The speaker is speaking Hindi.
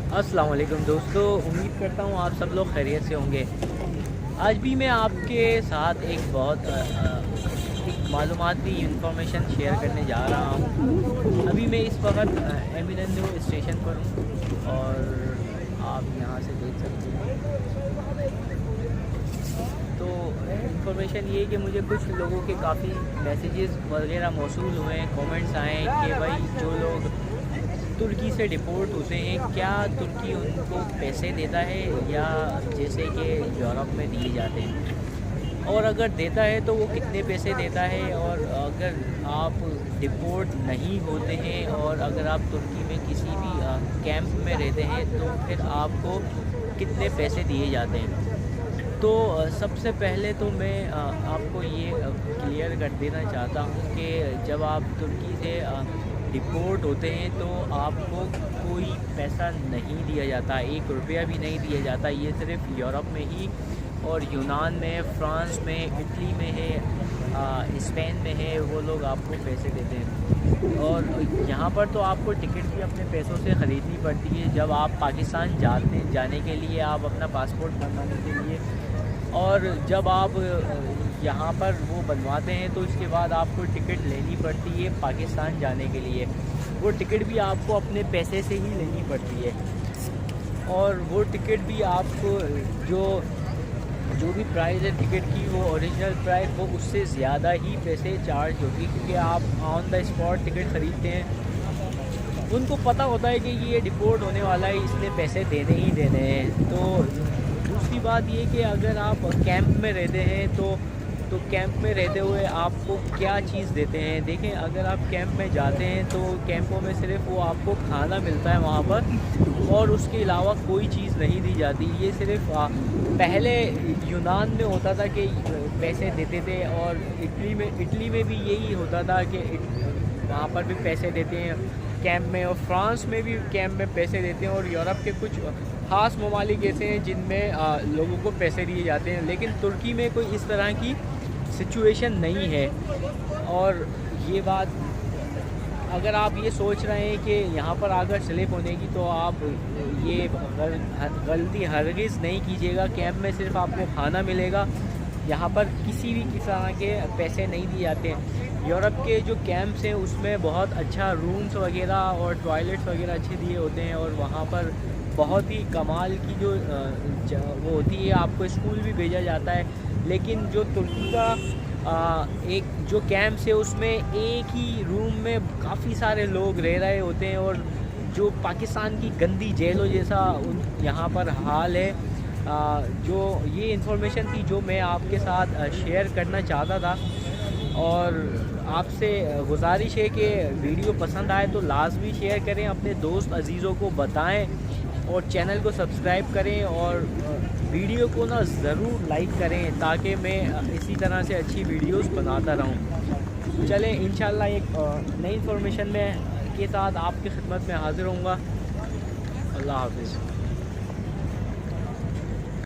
अस्सलाम वालेकुम दोस्तों, उम्मीद करता हूँ आप सब लोग खैरियत से होंगे। आज भी मैं आपके साथ एक बहुत एक मालूमाती इंफॉर्मेशन शेयर करने जा रहा हूँ। अभी मैं इस वक्त एमिनेंटो स्टेशन पर हूँ और आप यहाँ से देख सकते हैं। तो इंफॉर्मेशन ये है कि मुझे कुछ लोगों के काफ़ी मैसेजेस वगैरह मौसूल हुए हैं, कमेंट्स आए हैं कि भाई जो लोग तुर्की से डिपोर्ट होते हैं क्या तुर्की उनको पैसे देता है या जैसे कि यूरोप में दिए जाते हैं, और अगर देता है तो वो कितने पैसे देता है, और अगर आप डिपोर्ट नहीं होते हैं और अगर आप तुर्की में किसी भी कैंप में रहते हैं तो फिर आपको कितने पैसे दिए जाते हैं। तो सबसे पहले तो मैं आपको ये क्लियर कर देना चाहता हूँ कि जब आप तुर्की से डिपोर्ट होते हैं तो आपको कोई पैसा नहीं दिया जाता, 1 रुपया भी नहीं दिया जाता। ये सिर्फ यूरोप में ही और यूनान में, फ्रांस में, इटली में है, स्पेन में है, वो लोग आपको पैसे देते हैं। और यहाँ पर तो आपको टिकट भी अपने पैसों से ख़रीदनी पड़ती है जब आप पाकिस्तान जाने के लिए, आप अपना पासपोर्ट बनवाने के लिए, और जब आप यहाँ पर वो बनवाते हैं तो इसके बाद आपको टिकट लेनी पड़ती है पाकिस्तान जाने के लिए। वो टिकट भी आपको अपने पैसे से ही लेनी पड़ती है, और वो टिकट भी आपको जो भी प्राइस है टिकट की, वो ओरिजिनल प्राइस, वो उससे ज़्यादा ही पैसे चार्ज होगी, क्योंकि आप ऑन द स्पॉट टिकट ख़रीदते हैं। उनको पता होता है कि ये डिपोर्ट होने वाला है, इसने पैसे देने ही देने हैं। तो दूसरी बात ये कि अगर आप कैंप में रहते हैं तो कैंप में रहते हुए आपको क्या चीज़ देते हैं। देखें, अगर आप कैंप में जाते हैं तो कैंपों में सिर्फ वो आपको खाना मिलता है वहाँ पर, और उसके अलावा कोई चीज़ नहीं दी जाती। ये सिर्फ पहले यूनान में होता था कि पैसे देते थे, और इटली में भी यही होता था कि वहाँ पर भी पैसे देते हैं कैंप में, और फ्रांस में भी कैंप में पैसे देते हैं, और यूरोप के कुछ ख़ास ममालिक ऐसे हैं जिनमें लोगों को पैसे दिए जाते हैं। लेकिन तुर्की में कोई इस तरह की सिचुएशन नहीं है। और ये बात, अगर आप ये सोच रहे हैं कि यहाँ पर आकर स्लिप होने की, तो आप ये गलती हरगिज़ नहीं कीजिएगा। कैंप में सिर्फ आपको खाना मिलेगा, यहाँ पर किसी भी तरह के पैसे नहीं दिए जाते हैं। यूरोप के जो कैंप्स हैं उसमें बहुत अच्छा रूम्स वगैरह और टॉयलेट्स वगैरह अच्छे दिए होते हैं, और वहाँ पर बहुत ही कमाल की जो वो होती है, आपको स्कूल भी भेजा जाता है। लेकिन जो तुर्की का एक जो कैंप्स है उसमें एक ही रूम में काफ़ी सारे लोग रह रहे होते हैं, और जो पाकिस्तान की गंदी जेलों जैसा यहाँ पर हाल है। जो ये इन्फॉर्मेशन थी जो मैं आपके साथ शेयर करना चाहता था, और आपसे गुजारिश है कि वीडियो पसंद आए तो लाजमी शेयर करें, अपने दोस्त अजीज़ों को बताएं, और चैनल को सब्सक्राइब करें, और वीडियो को ना ज़रूर लाइक करें ताकि मैं इसी तरह से अच्छी वीडियोस बनाता रहूं। चलें, इंशाल्लाह एक नई इन्फॉर्मेशन में के साथ आपकी खिदमत में हाज़िर होऊंगा। अल्लाह हाफ़िज़।